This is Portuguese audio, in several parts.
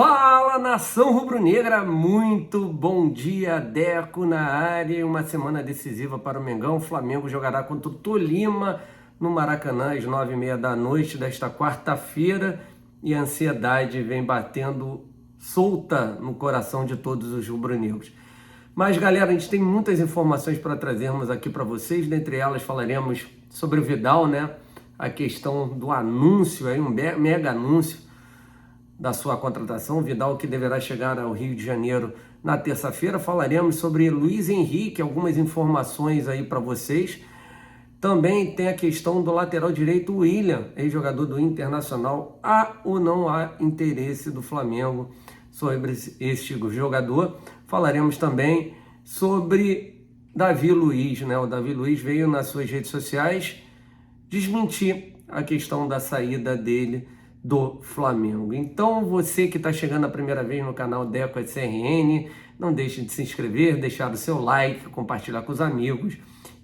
Fala, nação rubro-negra, muito bom dia, Deco na área, uma semana decisiva para o Mengão. O Flamengo jogará contra o Tolima no Maracanã às 9h30 da noite desta quarta-feira e a ansiedade vem batendo solta no coração de todos os rubro-negros. Mas galera, a gente tem muitas informações para trazermos aqui para vocês, dentre elas falaremos sobre o Vidal, né? A questão do anúncio, aí um mega anúncio da sua contratação, Vidal que deverá chegar ao Rio de Janeiro na terça-feira. Falaremos sobre Luiz Henrique, algumas informações aí para vocês. Também tem a questão do lateral direito William, ex-jogador do Internacional. Há ou não há interesse do Flamengo sobre este jogador? Falaremos também sobre Davi Luiz, né? O Davi Luiz veio nas suas redes sociais desmentir a questão da saída dele do Flamengo. Então, você que está chegando a primeira vez no canal Deco SRN, não deixe de se inscrever, deixar o seu like, compartilhar com os amigos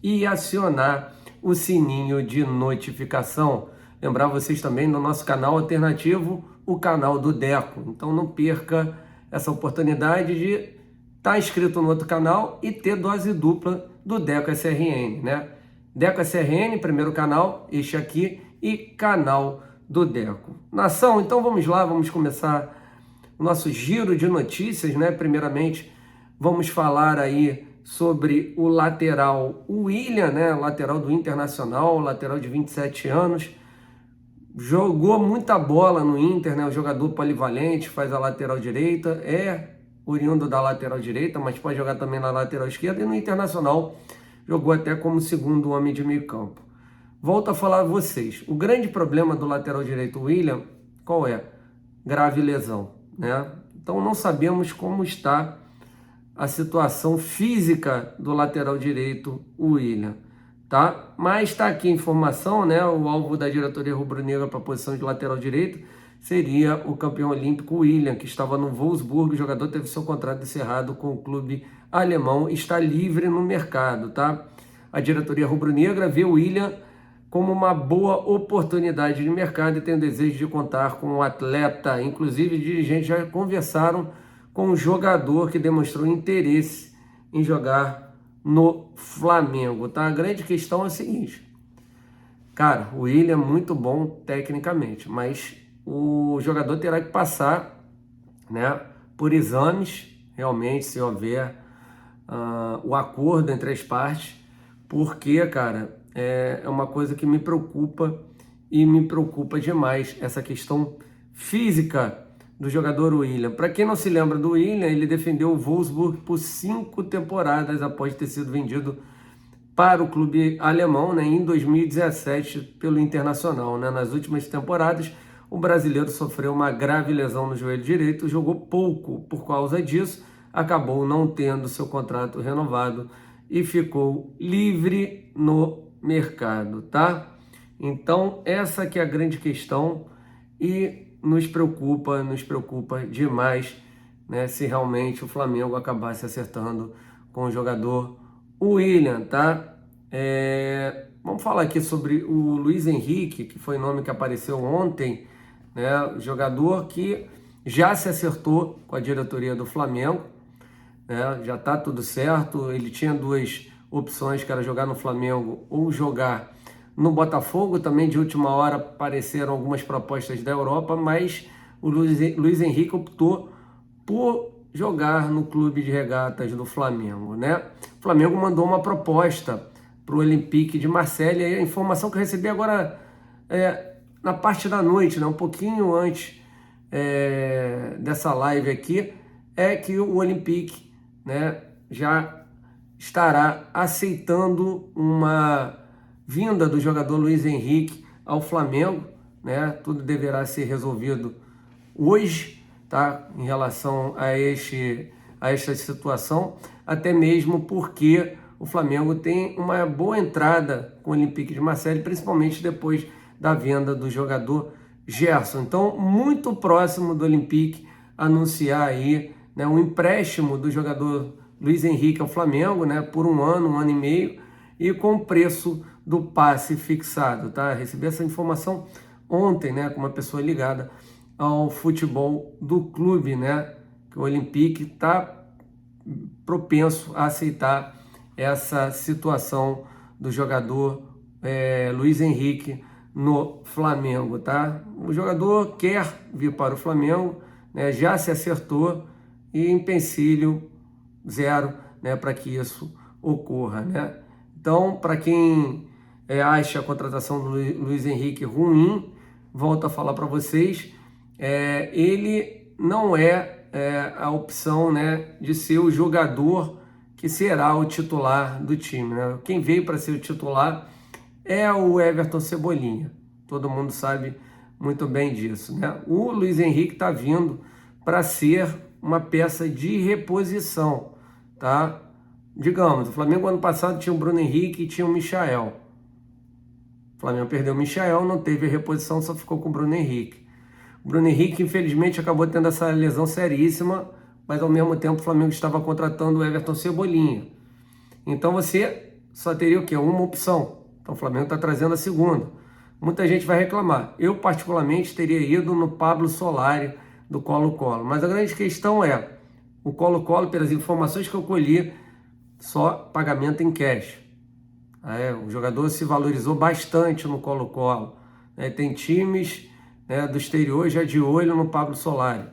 e acionar o sininho de notificação. Lembrar vocês também do nosso canal alternativo, o canal do Deco. Então, não perca essa oportunidade de estar inscrito no outro canal e ter dose dupla do Deco SRN, né? Deco SRN, primeiro canal, este aqui, e canal do Deco. Nação, então vamos lá, vamos começar o nosso giro de notícias, né? Primeiramente, vamos falar aí sobre o lateral William, né? Lateral do Internacional, lateral de 27 anos. Jogou muita bola no Inter, né? O jogador polivalente, faz a lateral direita, é oriundo da lateral direita, mas pode jogar também na lateral esquerda, e no Internacional jogou até como segundo homem de meio campo. Volto a falar a vocês, o grande problema do lateral direito William, qual é? Grave lesão, né? Então não sabemos como está a situação física do lateral direito William, tá? Mas está aqui a informação, né? O alvo da diretoria rubro-negra para a posição de lateral direito seria o campeão olímpico William, que estava no Wolfsburg. O jogador teve seu contrato encerrado com o clube alemão, está livre no mercado, tá? A diretoria rubro-negra vê o William como uma boa oportunidade de mercado e tem o desejo de contar com o atleta. Inclusive, dirigentes já conversaram com o jogador que demonstrou interesse em jogar no Flamengo, tá? A grande questão é a seguinte, cara, o William é muito bom tecnicamente, mas o jogador terá que passar, né, por exames, realmente, se houver o acordo entre as partes, porque, cara, é uma coisa que me preocupa e me preocupa demais, essa questão física do jogador William. Para quem não se lembra do William, ele defendeu o Wolfsburg por 5 temporadas após ter sido vendido para o clube alemão, né, em 2017 pelo Internacional, né? Nas últimas temporadas, o brasileiro sofreu uma grave lesão no joelho direito, jogou pouco por causa disso, acabou não tendo seu contrato renovado e ficou livre no mercado, tá? Então, essa que é a grande questão e nos preocupa demais, né, se realmente o Flamengo acabasse acertando com o jogador William, tá? Vamos falar aqui sobre o Luiz Henrique, que foi o nome que apareceu ontem, né? Jogador que já se acertou com a diretoria do Flamengo, né? Já tá tudo certo. Ele tinha duas opções, que era jogar no Flamengo ou jogar no Botafogo. Também de última hora apareceram algumas propostas da Europa, mas o Luiz Henrique optou por jogar no clube de regatas do Flamengo, né? O Flamengo mandou uma proposta para o Olympique de Marseille, e a informação que eu recebi agora na parte da noite, né, um pouquinho antes dessa live aqui, é que o Olympique, né, já estará aceitando uma vinda do jogador Luiz Henrique ao Flamengo, né? Tudo deverá ser resolvido hoje, tá? Em relação a esta situação, até mesmo porque o Flamengo tem uma boa entrada com o Olympique de Marseille, principalmente depois da venda do jogador Gerson. Então, muito próximo do Olympique anunciar aí, né, um empréstimo do jogador Luiz Henrique ao Flamengo, né, por um ano e meio, e com o preço do passe fixado, tá? Recebi essa informação ontem, né, com uma pessoa ligada ao futebol do clube, né? Que o Olympique está propenso a aceitar essa situação do jogador Luiz Henrique no Flamengo, tá? O jogador quer vir para o Flamengo, né? Já se acertou e empecilho zero, né? Para que isso ocorra, né? Então, para quem acha a contratação do Luiz Henrique ruim, volto a falar para vocês, ele não é a opção, né, de ser o jogador que será o titular do time, né? Quem veio para ser o titular é o Everton Cebolinha. Todo mundo sabe muito bem disso, né? O Luiz Henrique está vindo para ser uma peça de reposição, tá? Digamos, o Flamengo ano passado tinha o Bruno Henrique e tinha o Michael. O Flamengo perdeu o Michael, não teve reposição, só ficou com o Bruno Henrique. O Bruno Henrique, infelizmente, acabou tendo essa lesão seríssima, mas ao mesmo tempo o Flamengo estava contratando o Everton Cebolinha. Então você só teria o quê? Uma opção. Então o Flamengo está trazendo a segunda. Muita gente vai reclamar. Eu, particularmente, teria ido no Pablo Solari do Colo-Colo. Mas a grande questão é, o Colo-Colo, pelas informações que eu colhi, só pagamento em cash. O jogador se valorizou bastante no Colo-Colo. Tem times, né, do exterior já de olho no Pablo Solari.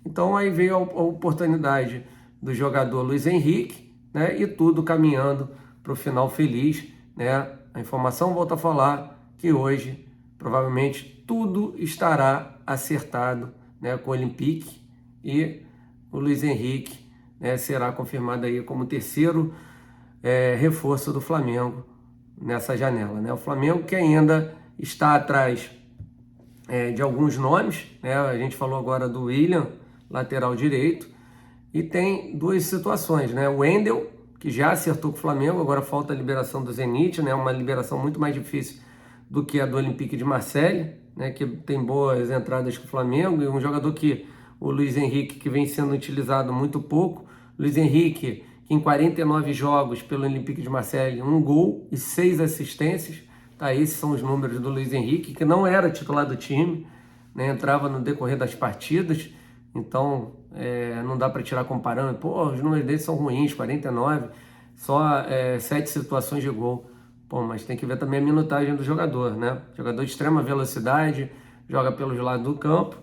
Então aí veio a oportunidade do jogador Luiz Henrique, né, e tudo caminhando para o final feliz, né? A informação volta a falar que hoje provavelmente tudo estará acertado, né, com o Olympique, e o Luiz Henrique, né, será confirmado aí como terceiro reforço do Flamengo nessa janela, né? O Flamengo que ainda está atrás de alguns nomes, né? A gente falou agora do William, lateral direito, e tem duas situações, né? O Wendel, que já acertou com o Flamengo, agora falta a liberação do Zenit, né? Uma liberação muito mais difícil do que a do Olympique de Marseille, né? Que tem boas entradas com o Flamengo, e um jogador que o Luiz Henrique, que vem sendo utilizado muito pouco. Luiz Henrique, que em 49 jogos pelo Olympique de Marseille, 1 gol e 6 assistências. Tá, esses são os números do Luiz Henrique, que não era titular do time, né? Entrava no decorrer das partidas, então não dá para tirar comparando. Pô, os números dele são ruins, 49, só 7 situações de gol. Pô, mas tem que ver também a minutagem do jogador, né? Jogador de extrema velocidade, joga pelos lados do campo,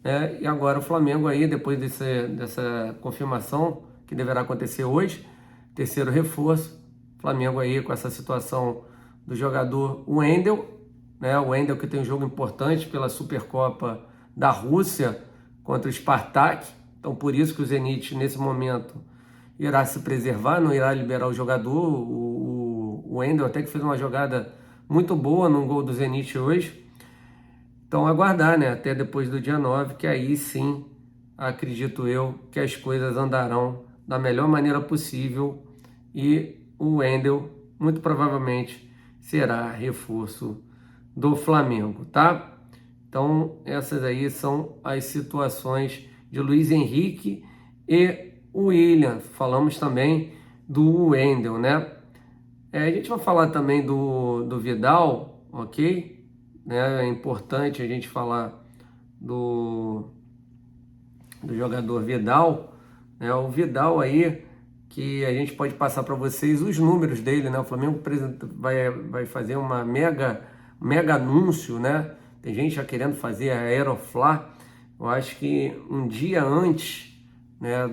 né? E agora o Flamengo aí, depois dessa confirmação, que deverá acontecer hoje, terceiro reforço, Flamengo aí com essa situação do jogador Wendel, né? O Wendel que tem um jogo importante pela Supercopa da Rússia contra o Spartak, então por isso que o Zenit nesse momento irá se preservar, não irá liberar o jogador. O Wendel até que fez uma jogada muito boa num gol do Zenit hoje. Então aguardar, né, até depois do dia 9, que aí sim, acredito eu, que as coisas andarão da melhor maneira possível e o Wendel muito provavelmente será reforço do Flamengo, tá? Então essas aí são as situações de Luiz Henrique e o William. Falamos também do Wendel, né? A gente vai falar também do Vidal, ok? Né? É importante a gente falar do jogador Vidal, né? O Vidal aí, que a gente pode passar para vocês os números dele, né? O Flamengo vai fazer uma mega anúncio, né? Tem gente já querendo fazer a Aeroflá. Eu acho que um dia antes, né,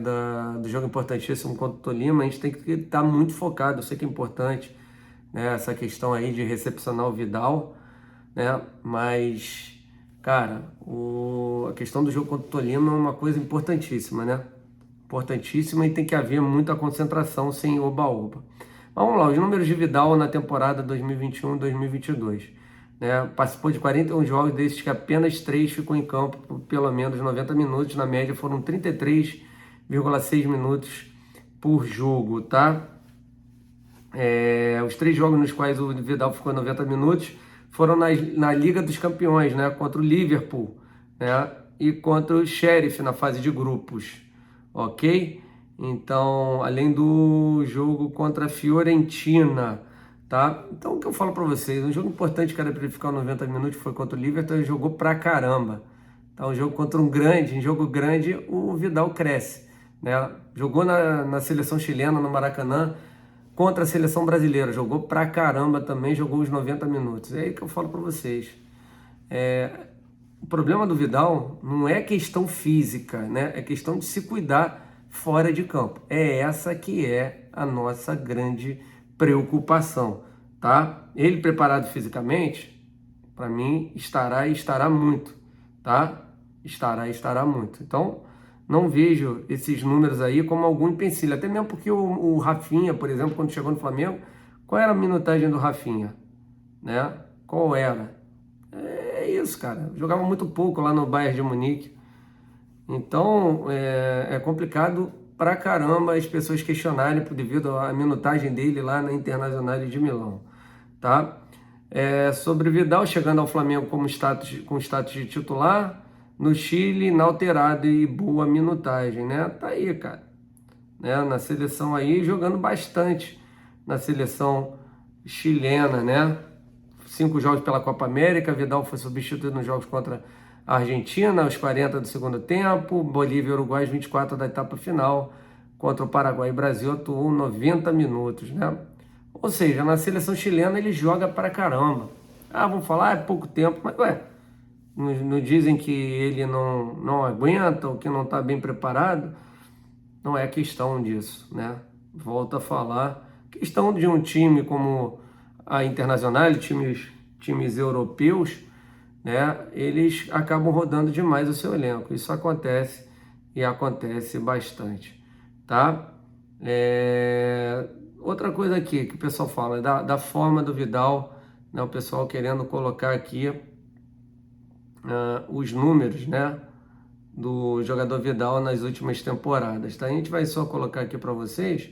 do jogo importantíssimo contra o Tolima, a gente tem que estar muito focado. Eu sei que é importante, né, essa questão aí de recepcionar o Vidal, né? Mas, cara, a questão do jogo contra o Tolima é uma coisa importantíssima, né? Importantíssima, e tem que haver muita concentração sem oba-oba. Vamos lá, os números de Vidal na temporada 2021-2022. Né? Participou de 41 jogos, desses que apenas 3 ficou em campo por pelo menos 90 minutos. Na média foram 33,6 minutos por jogo, tá? Os 3 jogos nos quais o Vidal ficou 90 minutos foram na Liga dos Campeões, né? Contra o Liverpool, né? E contra o Sheriff na fase de grupos, ok? Então, além do jogo contra a Fiorentina, tá? Então, o que eu falo para vocês, um jogo importante que era para ele ficar 90 minutos foi contra o Liverpool, ele jogou pra caramba, Tá um jogo contra um grande, em jogo grande o Vidal cresce, né? Jogou na seleção chilena, no Maracanã, contra a seleção brasileira, jogou pra caramba também, jogou os 90 minutos. É aí que eu falo pra vocês. O problema do Vidal não é questão física, né? É questão de se cuidar fora de campo. É essa que é a nossa grande preocupação, tá? Ele preparado fisicamente, para mim, estará e estará muito, tá? Estará e estará muito. Então, não vejo esses números aí como algum empecilho. Até mesmo porque o Rafinha, por exemplo, quando chegou no Flamengo, qual era a minutagem do Rafinha, né? Qual era? É isso, cara. Jogava muito pouco lá no Bayern de Munique. Então, é complicado pra caramba as pessoas questionarem devido à minutagem dele lá na Internacional de Milão, tá? Sobre Vidal chegando ao Flamengo com status de titular, no Chile, inalterado e boa minutagem, né? Tá aí, cara. Né? Na seleção aí, jogando bastante na seleção chilena, né? 5 jogos pela Copa América, Vidal foi substituído nos jogos contra a Argentina, aos 40 do segundo tempo, Bolívia e Uruguai, aos 24 da etapa final, contra o Paraguai e Brasil, atuou 90 minutos, né? Ou seja, na seleção chilena ele joga pra caramba. Ah, vamos falar, é pouco tempo, mas ué, não dizem que ele não aguenta ou que não está bem preparado? Não é questão disso, né? Volto a falar, questão de um time como a Internacional, times europeus, né? Eles acabam rodando demais o seu elenco. Isso acontece e acontece bastante, tá? Outra coisa aqui que o pessoal fala da forma do Vidal, né? O pessoal querendo colocar aqui os números, né? Do jogador Vidal nas últimas temporadas, tá? A gente vai só colocar aqui para vocês,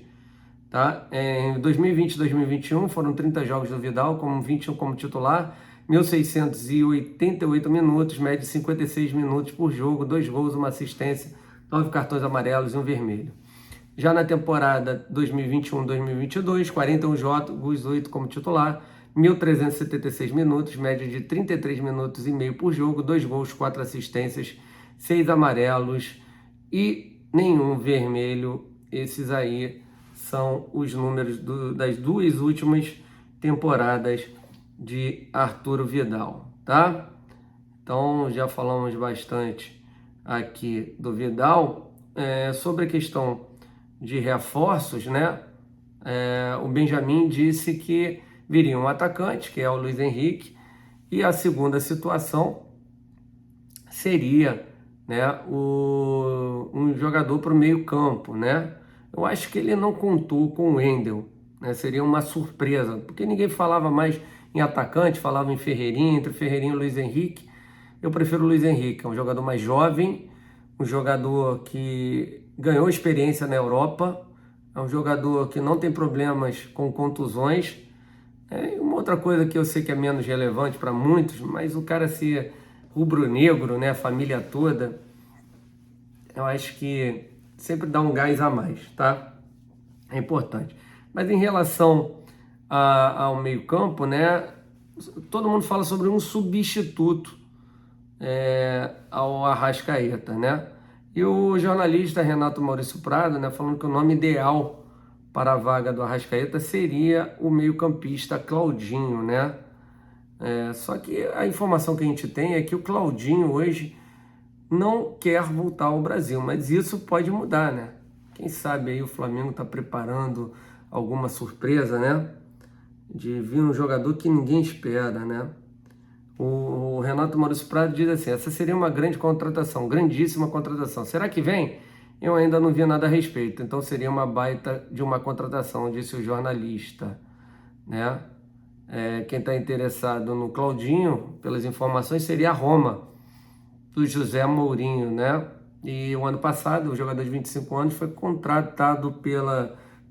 tá? Em 2020 e 2021 foram 30 jogos do Vidal, 21 como titular, 1.688 minutos, média de 56 minutos por jogo, 2 gols, uma assistência, 9 cartões amarelos e um vermelho. Já na temporada 2021-2022, 41 jogos, 8 como titular, 1.376 minutos, média de 33 minutos e meio por jogo, 2 gols, 4 assistências, 6 amarelos e nenhum vermelho. Esses aí são os números das 2 últimas temporadas de Arturo Vidal, tá? Então já falamos bastante aqui do Vidal. Sobre a questão de reforços, né? O Benjamin disse que viria um atacante, que é o Luiz Henrique, e a segunda situação seria, né, um jogador para o meio campo, né? Eu acho que ele não contou com o Wendel, né? Seria uma surpresa, porque ninguém falava mais em atacante, falava em Ferreirinha, entre Ferreirinha e Luiz Henrique. Eu prefiro o Luiz Henrique, é um jogador mais jovem, um jogador que ganhou experiência na Europa, é um jogador que não tem problemas com contusões. Uma outra coisa que eu sei que é menos relevante para muitos, mas o cara ser rubro-negro, né, a família toda, eu acho que sempre dá um gás a mais, tá? É importante. Mas em relação ao meio-campo, né, todo mundo fala sobre um substituto ao Arrascaeta, né? E o jornalista Renato Maurício Prado, né, falando que o nome ideal para a vaga do Arrascaeta seria o meio-campista Claudinho, né? Só que a informação que a gente tem é que o Claudinho hoje não quer voltar ao Brasil, mas isso pode mudar, né? Quem sabe aí o Flamengo está preparando alguma surpresa, né? De vir um jogador que ninguém espera, né? O Renato Maurício Prado diz assim, essa seria uma grande contratação, grandíssima contratação. Será que vem? Eu ainda não vi nada a respeito, então seria uma baita de uma contratação, disse o jornalista, né? Quem está interessado no Claudinho, pelas informações, seria a Roma, do José Mourinho, né? E o ano passado, o jogador de 25 anos foi contratado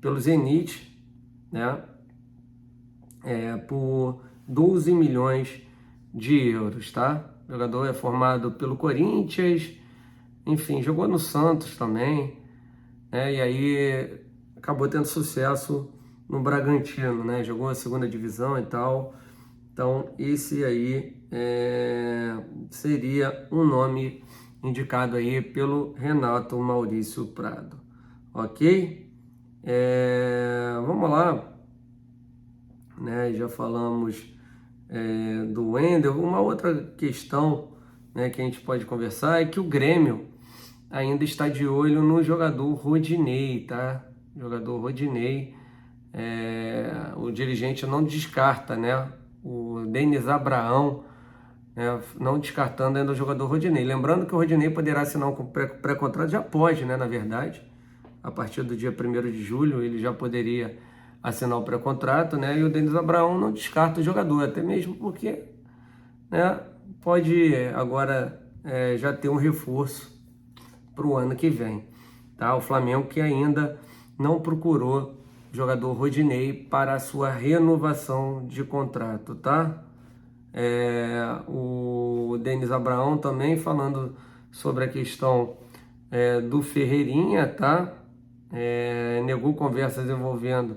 pelo Zenit, né? Por 12 milhões de euros, tá? O jogador é formado pelo Corinthians, enfim, jogou no Santos também, né? E aí acabou tendo sucesso no Bragantino, né? Jogou a segunda divisão e tal. Então, esse aí seria um nome indicado aí pelo Renato Maurício Prado, ok? Vamos lá, né? Já falamos do Wendel. Uma outra questão, né, que a gente pode conversar é que o Grêmio ainda está de olho no jogador Rodinei, tá? Jogador Rodinei, o dirigente não descarta, né? O Denis Abraão, né, não descartando ainda o jogador Rodinei. Lembrando que o Rodinei poderá assinar um pré-contrato, já pode, né, na verdade, a partir do dia 1º de julho ele já poderia assinar o pré-contrato, né, e o Denis Abraão não descarta o jogador, até mesmo porque, né, pode agora já ter um reforço para o ano que vem, tá? O Flamengo que ainda não procurou o jogador Rodinei para a sua renovação de contrato, tá? O Denis Abraão também falando sobre a questão do Ferreirinha, tá? Negou conversas envolvendo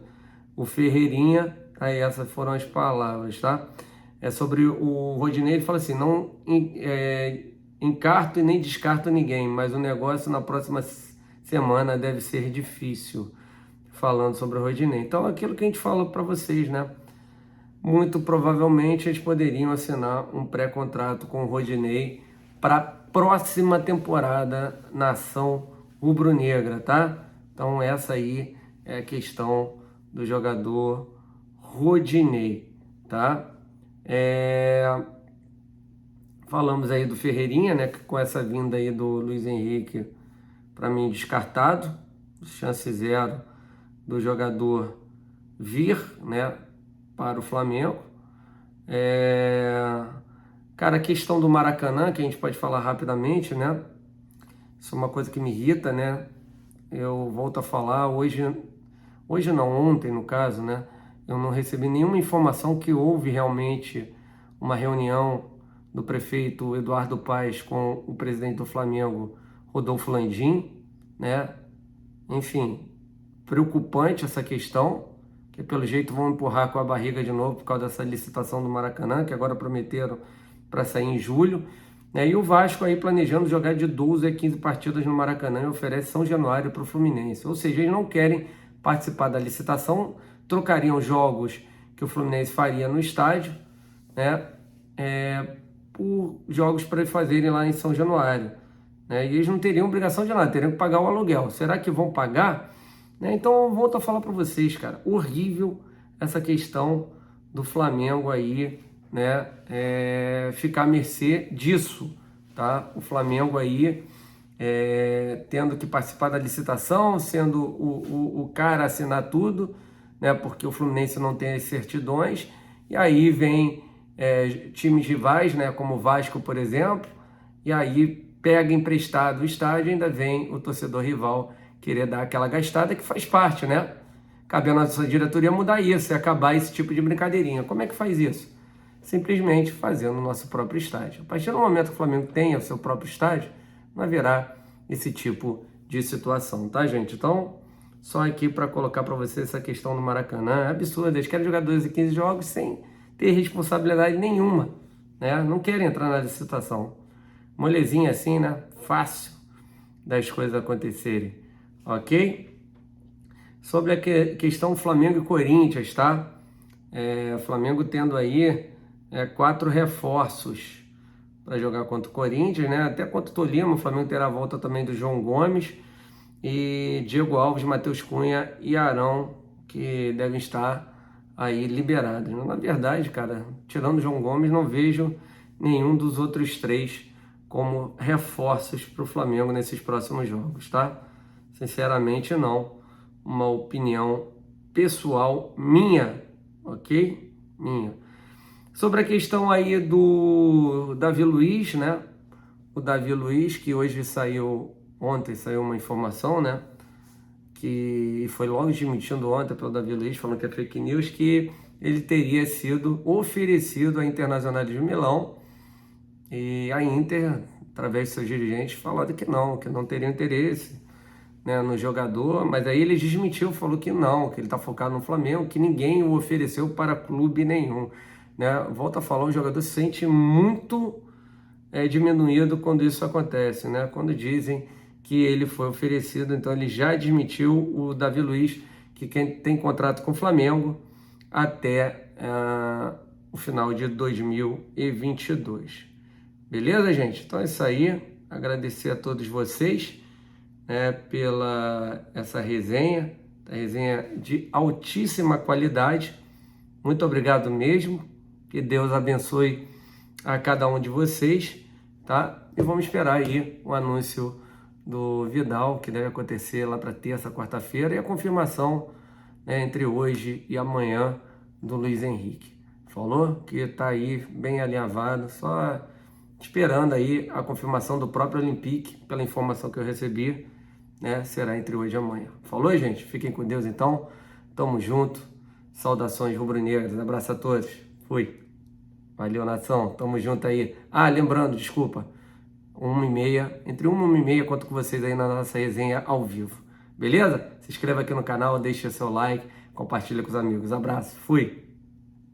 o Ferreirinha, aí essas foram as palavras, tá? Sobre o Rodinei, ele fala assim, não encarto e nem descarto ninguém, mas o negócio na próxima semana deve ser difícil, falando sobre o Rodinei. Então, aquilo que a gente falou para vocês, né? Muito provavelmente eles poderiam assinar um pré-contrato com o Rodinei para a próxima temporada na ação rubro-negra, tá? Então essa aí é a questão do jogador Rodinei, tá? Falamos aí do Ferreirinha, né? Que com essa vinda aí do Luiz Henrique, para mim descartado, chance zero do jogador vir, né, para o Flamengo. Cara, a questão do Maracanã, que a gente pode falar rapidamente, né? Isso é uma coisa que me irrita, né? Eu volto a falar, hoje não, ontem no caso, né? Eu não recebi nenhuma informação que houve realmente uma reunião do prefeito Eduardo Paes com o presidente do Flamengo, Rodolfo Landim, né? Enfim, preocupante essa questão, que pelo jeito vão empurrar com a barriga de novo por causa dessa licitação do Maracanã, que agora prometeram para sair em julho, né? E o Vasco aí planejando jogar de 12 a 15 partidas no Maracanã e oferece São Januário para o Fluminense. Ou seja, eles não querem participar da licitação, trocariam jogos que o Fluminense faria no estádio, né, por jogos para eles fazerem lá em São Januário, né? E eles não teriam obrigação de nada, teriam que pagar o aluguel. Será que vão pagar? Então eu volto a falar para vocês, cara, horrível essa questão do Flamengo aí, né, ficar à mercê disso, tá? O Flamengo aí tendo que participar da licitação, sendo o cara a assinar tudo, né, porque o Fluminense não tem as certidões, e aí vem times rivais, né, como o Vasco, por exemplo, e aí pega emprestado o estádio e ainda vem o torcedor rival querer dar aquela gastada que faz parte, né? Cabe a nossa diretoria mudar isso e acabar esse tipo de brincadeirinha. Como é que faz isso? Simplesmente fazendo o nosso próprio estádio. A partir do momento que o Flamengo tenha o seu próprio estádio, não haverá esse tipo de situação, tá, gente? Então, só aqui para colocar para vocês essa questão do Maracanã. É absurdo, eles querem jogar 12 e 15 jogos sem ter responsabilidade nenhuma, né? Não querem entrar na licitação. Molezinha assim, né? Fácil das coisas acontecerem. Ok? Sobre a questão Flamengo e Corinthians, tá? Flamengo tendo aí 4 reforços para jogar contra o Corinthians, né? Até contra o Tolima, o Flamengo terá a volta também do João Gomes e Diego Alves, Matheus Cunha e Arão, que devem estar aí liberados. Na verdade, cara, tirando o João Gomes, não vejo nenhum dos outros 3 como reforços para o Flamengo nesses próximos jogos, tá? Sinceramente, não. Uma opinião pessoal minha, ok? Minha. Sobre a questão aí do Davi Luiz, né? O Davi Luiz, que ontem saiu uma informação, né? Que foi logo desmentindo ontem pelo Davi Luiz, falando que é fake news, que ele teria sido oferecido à Internacional de Milão e a Inter, através de seus dirigentes, falou que não teria interesse, né, no jogador, mas aí ele desmentiu, falou que não, que ele está focado no Flamengo, que ninguém o ofereceu para clube nenhum. né? Volto a falar, o jogador se sente muito diminuído quando isso acontece, né? Quando dizem que ele foi oferecido, então ele já admitiu, o Davi Luiz, que quem tem contrato com o Flamengo até o final de 2022. Beleza, gente? Então é isso aí. Agradecer a todos vocês, né, pela essa resenha de altíssima qualidade. Muito obrigado mesmo. Que Deus abençoe a cada um de vocês, tá? E vamos esperar aí o anúncio do Vidal, que deve acontecer lá para terça, quarta-feira, e a confirmação, né, entre hoje e amanhã do Luiz Henrique. Falou? Que tá aí bem alinhavado, só esperando aí a confirmação do próprio Olympique, pela informação que eu recebi, né? Será entre hoje e amanhã. Falou, gente? Fiquem com Deus então. Tamo junto. Saudações rubro-negras. Abraço a todos. Fui. Valeu, nação. Tamo junto aí. Ah, lembrando, desculpa. 1h30, entre 1h30, conto com vocês aí na nossa resenha ao vivo. Beleza? Se inscreva aqui no canal, deixe seu like, compartilha com os amigos. Abraço. Fui.